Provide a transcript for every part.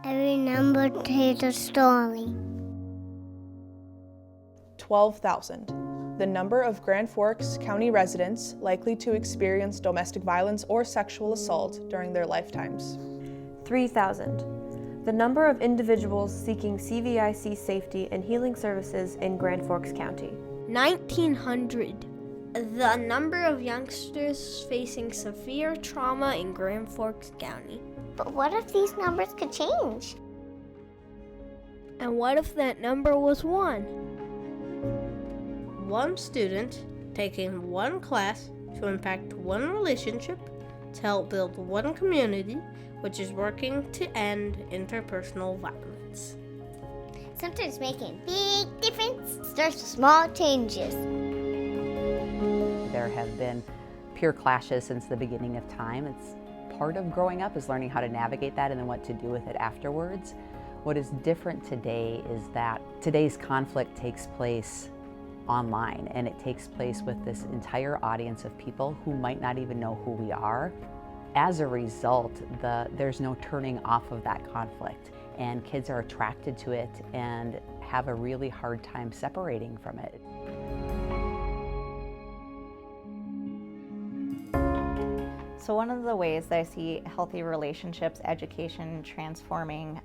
Every number tells a story. 12,000. The number of Grand Forks County residents likely to experience domestic violence or sexual assault during their lifetimes. 3,000. The number of individuals seeking CVIC safety and healing services in Grand Forks County. 1,900. The number of youngsters facing severe trauma in Grand Forks County. But what if these numbers could change? And what if that number was 1? One student taking one class to impact one relationship to help build one community which is working to end interpersonal violence. Sometimes making a big difference starts with small changes. There have been peer clashes since the beginning of time. It's part of growing up is learning how to navigate that and then what to do with it afterwards. What is different today is that today's conflict takes place online, and it takes place with this entire audience of people who might not even know who we are. As a result, there's no turning off of that conflict, and kids are attracted to it and have a really hard time separating from it. So one of the ways that I see healthy relationships education transforming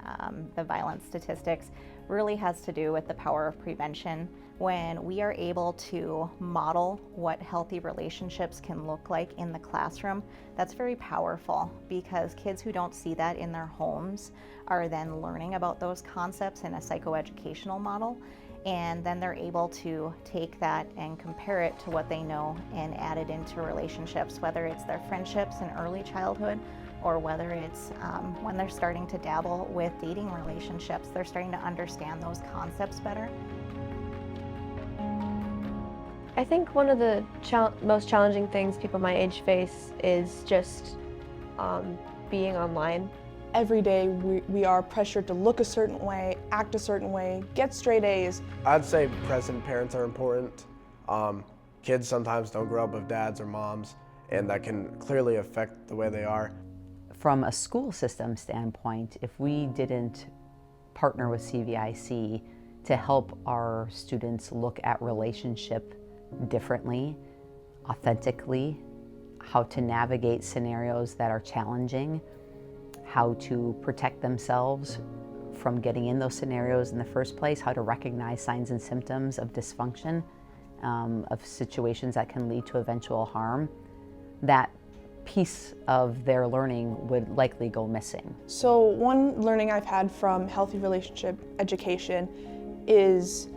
the violence statistics really has to do with the power of prevention. When we are able to model what healthy relationships can look like in the classroom, that's very powerful, because kids who don't see that in their homes are then learning about those concepts in a psychoeducational model, and then they're able to take that and compare it to what they know and add it into relationships, whether it's their friendships in early childhood or whether it's when they're starting to dabble with dating relationships. They're starting to understand those concepts better. I think one of the most challenging things people my age face is just being online. Every day we are pressured to look a certain way, act a certain way, get straight A's. I'd say present parents are important. Kids sometimes don't grow up with dads or moms, and that can clearly affect the way they are. From a school system standpoint, if we didn't partner with CVIC to help our students look at relationship differently, authentically, how to navigate scenarios that are challenging, how to protect themselves from getting in those scenarios in the first place, how to recognize signs and symptoms of dysfunction, of situations that can lead to eventual harm, that piece of their learning would likely go missing. So one learning I've had from healthy relationship education is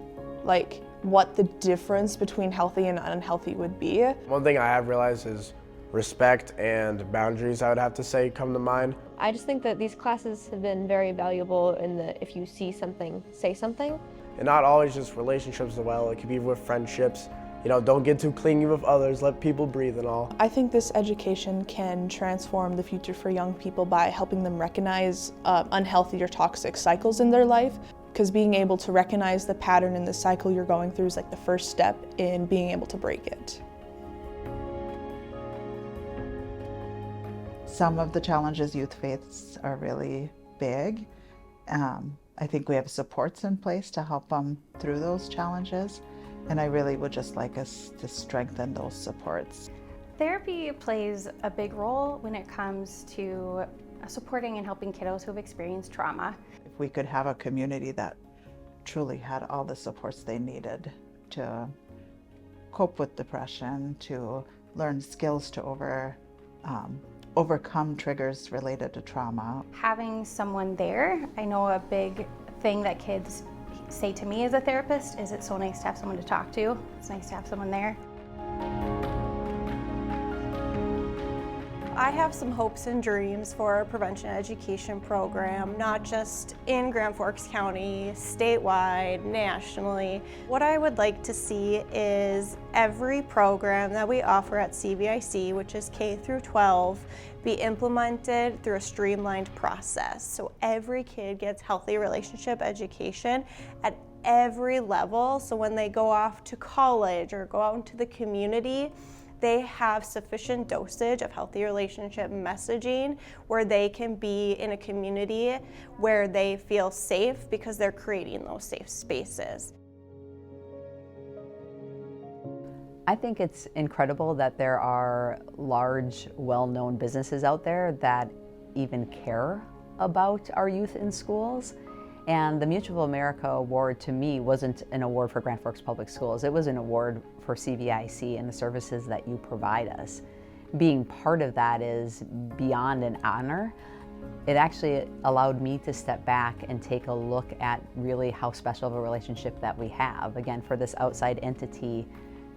like what the difference between healthy and unhealthy would be. One thing I have realized is respect and boundaries, I would have to say, come to mind. I just think that these classes have been very valuable in the if you see something, say something. And not always just relationships as well, it could be with friendships. You know, don't get too clingy with others, let people breathe and all. I think this education can transform the future for young people by helping them recognize unhealthy or toxic cycles in their life, because being able to recognize the pattern in the cycle you're going through is like the first step in being able to break it. Some of the challenges youth face are really big. I think we have supports in place to help them through those challenges, and I really would just like us to strengthen those supports. Therapy plays a big role when it comes to supporting and helping kiddos who have experienced trauma. If we could have a community that truly had all the supports they needed to cope with depression, to learn skills to overcome triggers related to trauma. Having someone there, I know a big thing that kids say to me as a therapist is it's so nice to have someone to talk to. It's nice to have someone there. I have some hopes and dreams for our prevention education program, not just in Grand Forks County, statewide, nationally. What I would like to see is every program that we offer at CVIC, which is K through 12, be implemented through a streamlined process. So every kid gets healthy relationship education at every level. So when they go off to college or go out into the community, they have sufficient dosage of healthy relationship messaging where they can be in a community where they feel safe because they're creating those safe spaces. I think it's incredible that there are large, well-known businesses out there that even care about our youth in schools. And the Mutual of America Award to me wasn't an award for Grand Forks Public Schools. It was an award for CVIC and the services that you provide us. Being part of that is beyond an honor. It actually allowed me to step back and take a look at really how special of a relationship that we have. Again, for this outside entity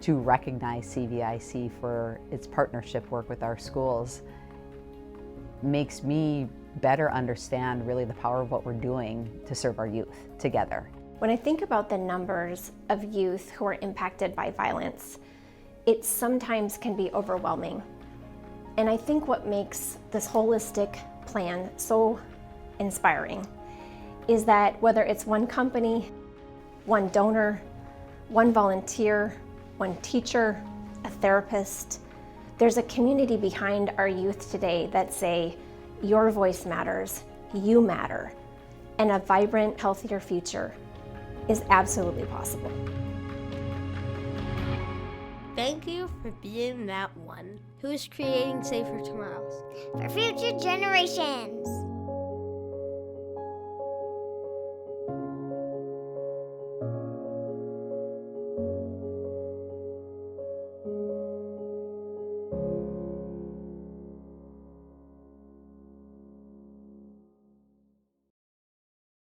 to recognize CVIC for its partnership work with our schools makes me better understand really the power of what we're doing to serve our youth together. When I think about the numbers of youth who are impacted by violence, it sometimes can be overwhelming. And I think what makes this holistic plan so inspiring is that whether it's one company, one donor, one volunteer, one teacher, a therapist, there's a community behind our youth today that say, your voice matters, you matter, and a vibrant, healthier future is absolutely possible. Thank you for being that one who is creating safer tomorrows for future generations.